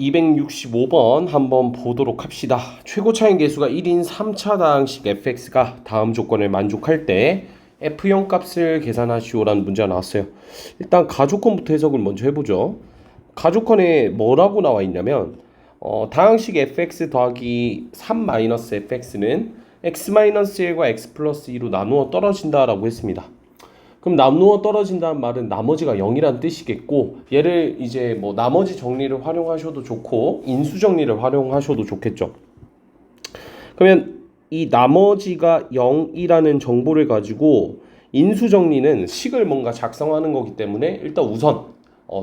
265번 한번 보도록 합시다. 최고 차인 계수가 1인 3차당식 fx가 다음 조건을 만족할 때 f0 값을 계산하시오라는 문제가 나왔어요. 일단 가조건부터 해석을 먼저 해보죠. 가조건에 뭐라고 나와 있냐면 다항식 fx 더하기 3-fx는 x-1과 x 플러스 2로 나누어 떨어진다라고 했습니다. 그럼 나누어 떨어진다는 말은 나머지가 0이란 뜻이겠고, 얘를 이제 뭐 나머지 정리를 활용하셔도 좋고 인수 정리를 활용하셔도 좋겠죠. 그러면 이 나머지가 0이라는 정보를 가지고 인수 정리는 식을 뭔가 작성하는 거기 때문에 일단 우선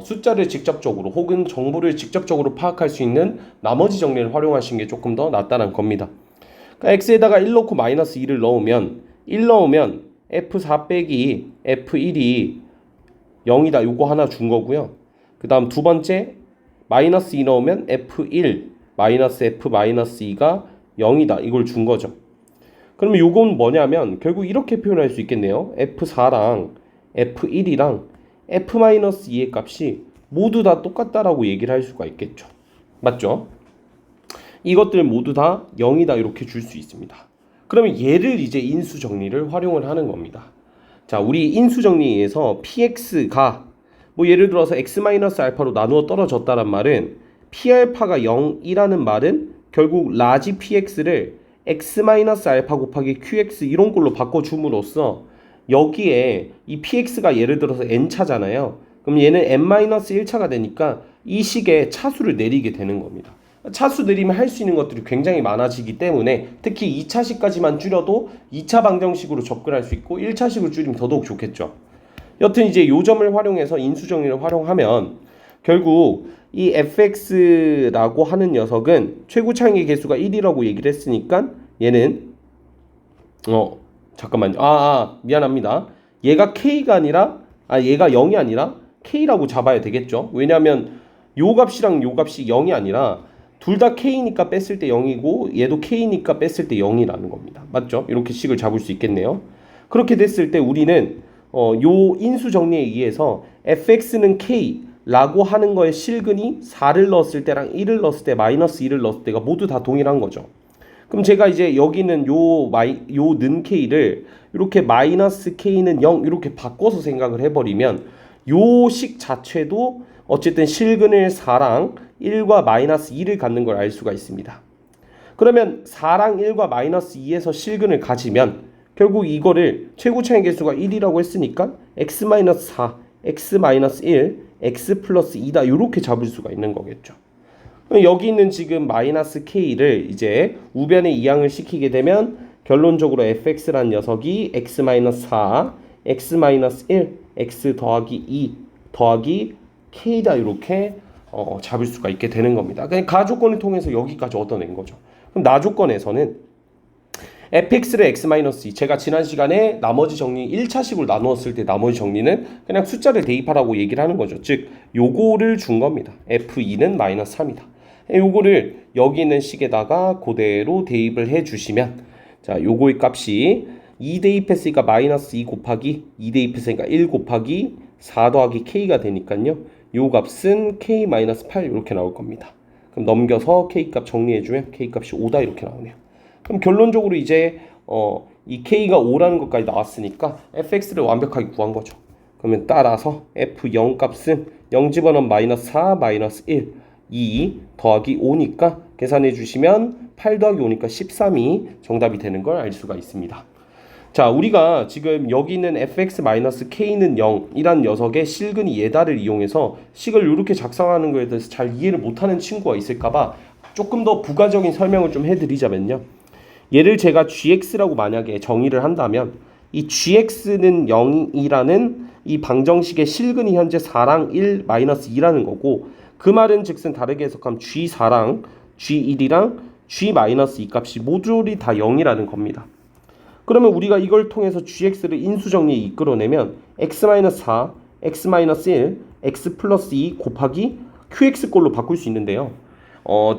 숫자를 직접적으로 혹은 정보를 직접적으로 파악할 수 있는 나머지 정리를 활용하시는 게 조금 더 낫다는 겁니다. 그러니까 x에다가 1 넣고 마이너스 2를 넣으면 1 넣으면 F4 빼기 F1이 0이다. 요거 하나 준 거고요. 그 다음 두 번째 마이너스 2 넣으면 F1 마이너스 F 마이너스 2가 0이다. 이걸 준 거죠. 그러면 요건 뭐냐면 결국 이렇게 표현할 수 있겠네요. F4랑 F1이랑 F 마이너스 2의 값이 모두 다 똑같다라고 얘기를 할 수가 있겠죠. 맞죠? 이것들 모두 다 0이다. 이렇게 줄 수 있습니다. 그러면 얘를 이제 인수 정리를 활용을 하는 겁니다. 자, 우리 인수 정리에서 px가 뭐 예를 들어서 x-알파로 나누어 떨어졌다는 말은 p알파가 0이라는 말은 결국 라지 px를 x-알파 곱하기 qx 이런 걸로 바꿔줌으로써 여기에 이 px가 예를 들어서 n차잖아요. 그럼 얘는 n-1차가 되니까 이 식의 차수를 내리게 되는 겁니다. 차수 내리면 할 수 있는 것들이 굉장히 많아지기 때문에 특히 2차식까지만 줄여도 2차 방정식으로 접근할 수 있고 1차식으로 줄이면 더더욱 좋겠죠. 여튼 이제 요 점을 활용해서 인수정리를 활용하면 결국 이 fx라고 하는 녀석은 최고 차이의 개수가 1이라고 얘기를 했으니까 얘는 잠깐만요. 미안합니다. 얘가 k가 아니라 얘가 0이 아니라 k라고 잡아야 되겠죠. 왜냐하면 요 값이랑 요 값이 0이 아니라 둘 다 k니까 뺐을 때 0이고 얘도 k니까 뺐을 때 0이라는 겁니다. 맞죠? 이렇게 식을 잡을 수 있겠네요. 그렇게 됐을 때 우리는 요 인수 정리에 의해서 fx는 k라고 하는 거에 실근이 4를 넣었을 때랑 1을 넣었을 때 마이너스 2를 넣었을 때가 모두 다 동일한 거죠. 그럼 제가 이제 여기는 요 는 k를 이렇게 마이너스 k는 0 이렇게 바꿔서 생각을 해버리면 요 식 자체도 어쨌든 실근을 4랑 1과 마이너스 2를 갖는 걸 알 수가 있습니다. 그러면 4랑 1과 마이너스 2에서 실근을 가지면 결국 이거를 최고 차이 개수가 1이라고 했으니까 x-4, x-1, x 플러스 2다 이렇게 잡을 수가 있는 거겠죠. 여기 있는 지금 마이너스 k를 이제 우변에 이항을 시키게 되면 결론적으로 fx라는 녀석이 x-4, x-1, x 더하기 2 더하기 k다 이렇게 잡을 수가 있게 되는 겁니다. 그냥 가조건을 통해서 여기까지 얻어낸 거죠. 그럼 나조건에서는 fx를 x-2 제가 지난 시간에 나머지 정리 1차식으로 나누었을 때 나머지 정리는 그냥 숫자를 대입하라고 얘기를 하는 거죠. 즉 요거를 준 겁니다. f2는 마이너스 3이다. 요거를 여기 있는 식에다가 그대로 대입을 해주시면 자 요거의 값이 2 대입했으니까 마이너스 2 곱하기 2 대입했으니까 1 곱하기 4 더하기 k가 되니까요. 요 값은 k-8 이렇게 나올 겁니다. 그럼 넘겨서 k값 정리해주면 k값이 5다 이렇게 나오네요. 그럼 결론적으로 이제 이 k가 5라는 것까지 나왔으니까 fx를 완벽하게 구한 거죠. 그러면 따라서 f0 값은 0 집어넣으면 마이너스 4, 마이너스 1, 2 더하기 5니까 계산해 주시면 8 더하기 5니까 13이 정답이 되는 걸 알 수가 있습니다. 자, 우리가 지금 여기 있는 fx-k는 0이란 녀석의 실근이 예다를 이용해서 식을 이렇게 작성하는 거에 대해서 잘 이해를 못하는 친구가 있을까봐 조금 더 부가적인 설명을 좀 해드리자면요. 얘를 제가 gx라고 만약에 정의를 한다면 이 gx는 0이라는 이 방정식의 실근이 현재 4랑 1 마이너스 2라는 거고 그 말은 즉슨 다르게 해석하면 g4랑 g1이랑 g 마이너스 2 값이 모조리 다 0이라는 겁니다. 그러면 우리가 이걸 통해서 gx를 인수정리에 이끌어내면 x-4, x-1, x 플러스 2 곱하기 qx 꼴로 바꿀 수 있는데요.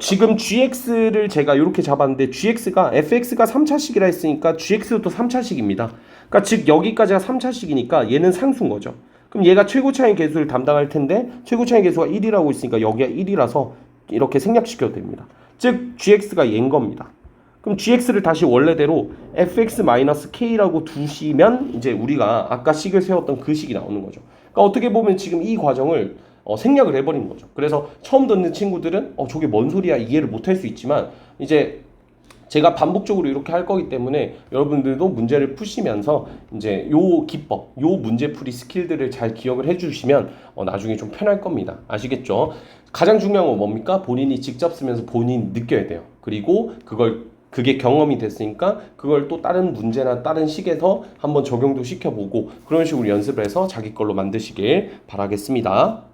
지금 gx를 제가 이렇게 잡았는데 gx가 fx가 3차식이라 했으니까 gx도 또 3차식입니다. 그러니까 즉 여기까지가 3차식이니까 얘는 상수인 거죠. 그럼 얘가 최고 차이 계수를 담당할 텐데 최고 차이 계수가 1이라고 있으니까 여기가 1이라서 이렇게 생략시켜도 됩니다. 즉 gx가 얘인 겁니다. 그럼 gx를 다시 원래대로 fx-k라고 두시면 이제 우리가 아까 식을 세웠던 그 식이 나오는 거죠. 그러니까 어떻게 보면 지금 이 과정을 생략을 해버린 거죠. 그래서 처음 듣는 친구들은 저게 뭔 소리야 이해를 못할 수 있지만 이제 제가 반복적으로 이렇게 할 거기 때문에 여러분들도 문제를 푸시면서 이제 요 기법, 요 문제풀이 스킬들을 잘 기억을 해주시면 나중에 좀 편할 겁니다. 아시겠죠? 가장 중요한 건 뭡니까? 본인이 직접 쓰면서 본인이 느껴야 돼요. 그리고 그게 경험이 됐으니까 그걸 또 다른 문제나 다른 식에서 한번 적용도 시켜보고 그런 식으로 연습을 해서 자기 걸로 만드시길 바라겠습니다.